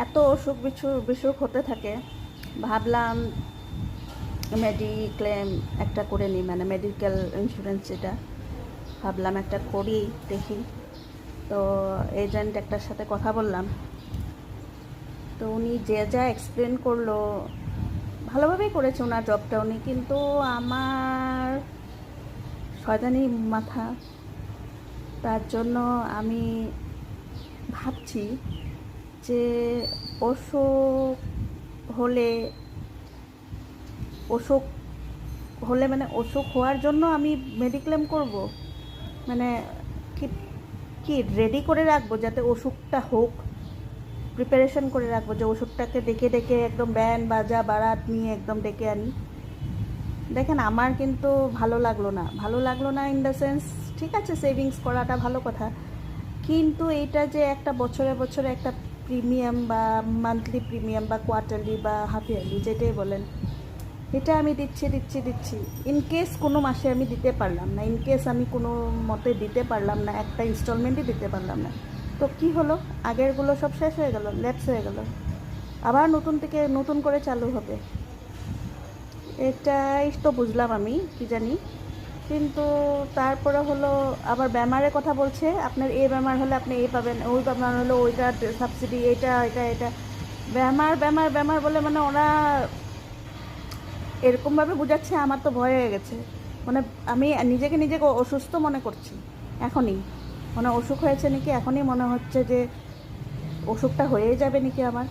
এত অসুখ বিসুখ হতে থাকে, ভাবলাম মেডিক্লেম একটা করে নিই, মানে মেডিকেল ইন্স্যুরেন্স যেটা, ভাবলাম একটা করি দেখি। তো এজেন্ট একটার সাথে কথা বললাম, তো উনি যে যা এক্সপ্লেন করলো ভালোভাবেই করেছে ওনার জবটা উনি, কিন্তু আমার শয়তানি মাথা, তার জন্য আমি ভাবছি যে অসুখ হলে অসুখ হলে মানে অসুখ হওয়ার জন্য আমি মেডিক্লেম করব, মানে কি কি রেডি করে রাখবো যাতে অসুখটা হোক, প্রিপারেশন করে রাখবো যে ওষুধটাকে ডেকে ডেকে একদম ব্যান্ড বাজা বারাত নিয়ে একদম ডেকে আনি। দেখেন আমার কিন্তু ভালো লাগলো না ইন দ্য সেন্স, ঠিক আছে সেভিংস করাটা ভালো কথা, কিন্তু এইটা যে একটা বছরে বছরে একটা প্রিমিয়াম বা মান্থলি প্রিমিয়াম বা কোয়ার্টারলি বা হাফ ইয়ারলি যেটাই বলেন, এটা আমি দিচ্ছি ইনকেস কোনো মাসে আমি দিতে পারলাম না, ইনকেস আমি কোনো মতে দিতে পারলাম না, একটা ইনস্টলমেন্টই দিতে পারলাম না, তো কি হলো? আগেরগুলো সব শেষ হয়ে গেল, ল্যাপস হয়ে গেল, আবার নতুন করে চালু হবে। এটাই তো বুঝলাম আমি, কি জানি। কিন্তু তারপরে হলো আবার ব্যামারের কথা বলছে, আপনার এই ব্যামার হলে আপনি এই পাবেন, ওই ব্যামার হলে ওইটার সাবসিডি, এটা ব্যামার বলে মানে ওরা এরকমভাবে বোঝাচ্ছে, আমার তো ভয় হয়ে গেছে। মানে আমি নিজেকে অসুস্থ মনে করছি এখনই, মানে অসুখ হয়েছে নাকি এখনই মনে হচ্ছে যে অসুখটা হয়ে যাবে নাকি আমার।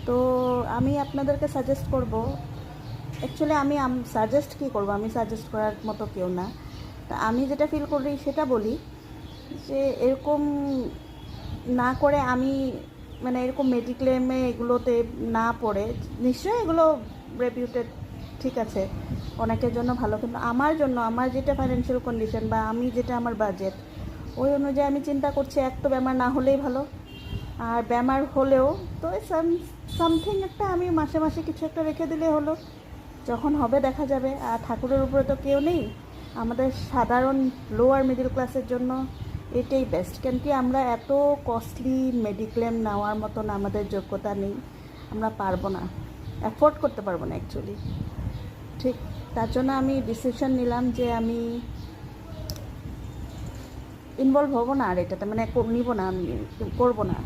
তো আমি আপনাদেরকে সাজেস্ট করব, অ্যাকচুয়ালি আমি সাজেস্ট কী করবো, আমি সাজেস্ট করার মতো কেউ না, তা আমি যেটা ফিল করি সেটা বলি, যে এরকম না করে আমি মানে এরকম মেডিক্লেমে এগুলোতে না পড়ে, নিশ্চয়ই এগুলো রেপিউটেড, ঠিক আছে, অনেকের জন্য ভালো, কিন্তু আমার জন্য আমার যেটা ফাইন্যান্সিয়াল কন্ডিশন বা আমি যেটা আমার বাজেট, ওই অনুযায়ী আমি চিন্তা করছি এক তো ব্যামার না হলেই ভালো, আর ব্যামার হলেও তো সামথিং একটা আমি মাসে মাসে কিছু একটা রেখে দিলে হলো, যখন হবে দেখা যাবে। আর ঠাকুরের উপরে তো কেউ নেই, আমাদের সাধারণ লোয়ার মিডল ক্লাসের জন্য এটাই বেস্ট, কেন কি আমরা এত কস্টলি মেডিক্লেম নেওয়ার মতন আমাদের যোগ্যতা নেই, আমরা পারবো না, অ্যাফোর্ড করতে পারবো না অ্যাকচুয়ালি, ঠিক। তার জন্য আমি ডিসিশন নিলাম যে আমি ইনভলভ হব না আর এটাতে, মানে নিব না, আমি করবো না।